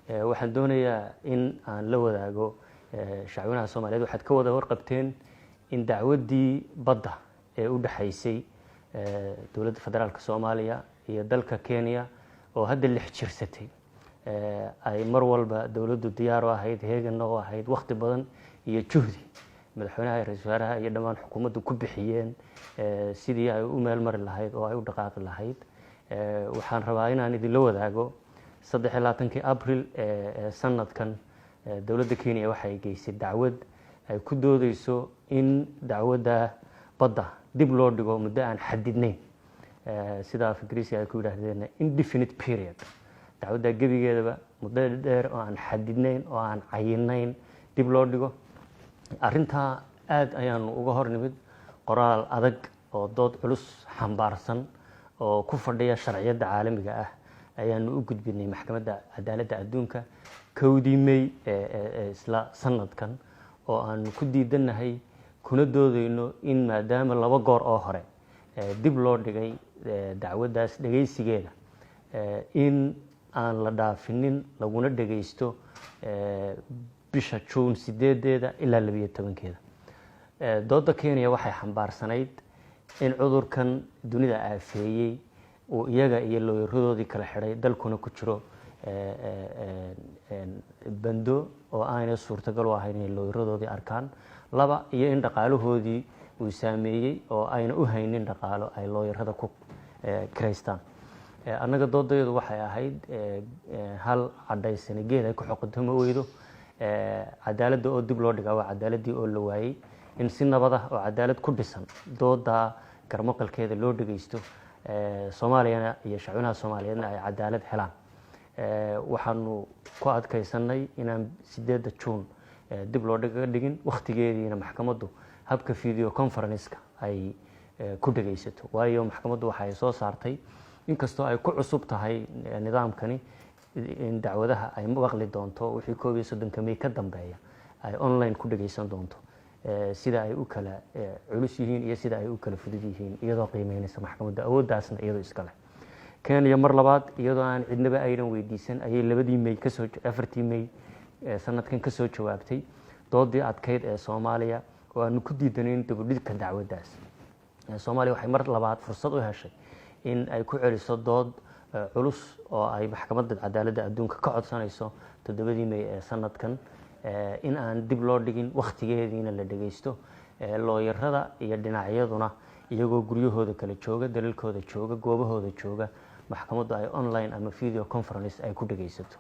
waxaan doonayaa in aan la wadaago shacwinaha Soomaaliyeed waxaad ka wada warqabteen in dacwaddii badda ee u dhaxaysay Dowladda Federaalka Soomaaliya iyo dalka Kenya oo hadda 6 jirsatay ay mar walba dawladdu diyaar u ahayd heegan oo ahayd waqti badan iyo juhdi madaxweynaha ra'iisul wasaaraha iyo dhammaan xukuumaddu ku bixiyeen sidii ay u meel mari lahayd oo ay u dhaqaaqi lahayd waxaan rabaa inaan idin la wadaago 23 April sanadkan dawladda Kenya waxay geysay dacwad ay ku doodayso in dacwadda badda dib loo dhigo muddo aan xadidnayn sida Ingiriisi ay ku yiraahdeen indefinite period dacwadda gabigeedaba muddo dheer oo aan xadidnayn oo aan cayinayn dib loo dhigo arinta aad ayaan uga hornimid qoraal adag oo dood culus xambaarsan oo ku fadhiya sharciyada caalamiga ah ayaan u gudbinay maxkamadda cadaaladda adduunka kowdii May isla sanadkan oo aan ku diidanahay kuna doodayno in maadaama 2 goor oo hore dib loo dhigay dacwaddaas dhageysigeeda in aan la dhaafinin laguna dhageysto bisha June 8 ilaa 12 dooda Kenya waxay xambaarsanayd in cudurkan dunida aafeeyay oo iyaga iyo looyaradoodii kala xiray dalkuna ku jiro bando oo aanay suurtagal u ahayn in looyaradoodii arkaan laba iyo in dhaqaalahoodii uu saameeyay oo ayna u haynin dhaqaalo ay looyarada ku kireystaan annaga doodayadu waxay ahayd hal cadaysan geed ay ku xoqotamo weydo cadaaladda oo dib loo dhigaa waa cadaaladii oo la waayay in si nabad ah oo cadaalad ku dhisan dooda garmaqalkeeda loo dhageysto Soomaaliyana iyo shacwinaha Soomaaliyeedna ay cadaalad helaan waxaanu ku adkaysanay inaan 8 June dib loo dhigin waqtigeediina maxkamaddu habka video conference-ka ay ku dhageysato waayo maxkamaddu waxay soo saartay inkastoo ay ku cusub tahay nidaamkani in dacwadaha ay maqli doonto wixii 31 May ka dambeeya ay online ku dhageysan doonto sida ay u kala culus yihiin iyo sida ay u kala fudud yihiin iyadoo qiimeynaysa maxkamadda awooddaasna iyadoo iska leh Kenya mar labaad iyadoo aan cidnaba aynan weydiisan ayay 2 May ka soo 4 May sanadkan ka soo jawaabtay doodii adkeyd ee Soomaaliya oo aan ku diidanayn dibudhigka dacwaddaas Soomaaliya waxay mar labaad fursad u heshay in ay ku celiso dood culus oo ay maxkamadda cadaaladda adduunka ka codsanayso 7 May ee sanadkan in aan dib loo dhigin waqtigeediina la dhageysto looyarada iyo dhinacyaduna iyagoo guryahooda kala jooga dalilkooda jooga goobahooda jooga maxkamaddu ay online ama video conference ay ku dhageysato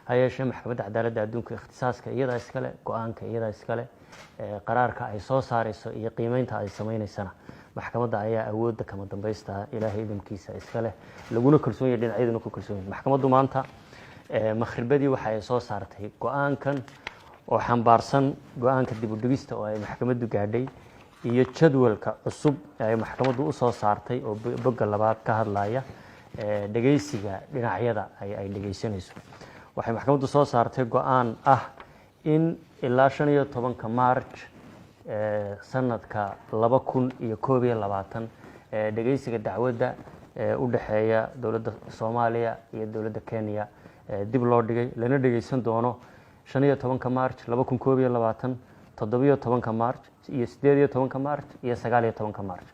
hayeeshee maxkamadda cadaaladda adduunka ikhtisaaska iyada iskale go'aanka iyada iskale qaraarka ay soo saarayso iyo qiimeynta ay sameeynaysan maxkamadda ayaa awoodda kama dambaysta ilaahay idinkiisa iskale laguna kalsoon yahay dhinacyaduna ku kalsoon yahay maxkamaddu maanta makhribadii waxay soo saartay go'aankan oo xambaarsan go'aanka dib u dhigista oo ay maxkamaddu gaadhay iyo jadwalka cusub ay maxkamaddu u soo saartay oo bogga labaad ka hadlaya dhageysiga dhinacyada ay dhageysanayso waxay maxkamaddu soo saartay go'aan ah in ilaa 15 March sanadka 2021 dhageysiga dacwadda u dhaxeeya dawladda Soomaaliya iyo dawladda Kenya dib loo dhigay lana dhageysan doono 15 March 2021 17 March iyo 18 March iyo 19 March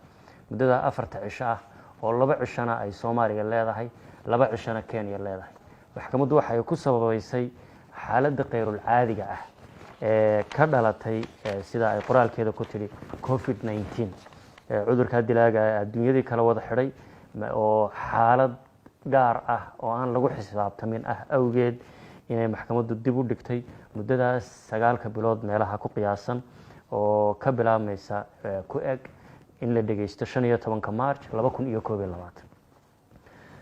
muddada 4 cisho ah oo 2 cishana ay Soomaaliya leedahay 2 cishana Kenya leedahay maxkamaddu waxay ku sababaysay xaaladda qeyrul caadiga ah ee ka dhalatay sida ay qoraalkeeda ku tiri COVID-19 cudurka dilaaga adduunyada kala wada xiray oo xaalad gaar ah oo aan lagu xisaabtamin ah awgeed inay maxkamaddu dib u dhigtay muddadaas 9 bilood meelaha ku qiyaasan oo ka bilaabmaysa ku eg in la dhageysto 15 March 2021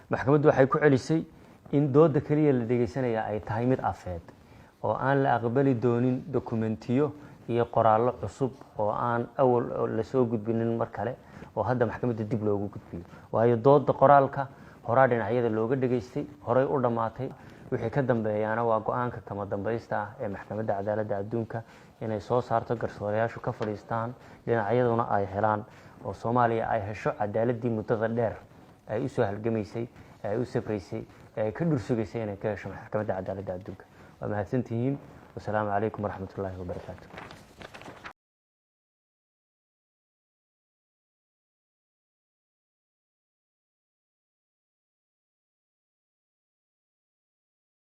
maxkamaddu waxay ku celisay in dooda kaliya la dhageysanaya ay tahay mid afeed oo aan la aqbali doonin dokumentiyo iyo qoraallo cusub oo aan awal la soo gudbinin mar kale oo hadda maxkamadda dib loogu gudbiyo waayo dooda qoraalka horaa dhinacyada looga dhageystay horay u dhamaatay wixii ka dambeeyana waa go'aanka kama dambaysta ah ee maxkamadda cadaaladda adduunka inay soo saarto garsoorayaashu ka fadhiistaan dhinacyaduna ay helaan oo Soomaaliya ay hesho cadaaladii muddada dheer ay u soo halgamaysay ay u safraysay ay ka dhursugaysay inay ka hesho maxkamadda cadaaladda adduunka waa mahadsantihiin. wasalaamu calaykum waraxmatullaahi wabarakaatu.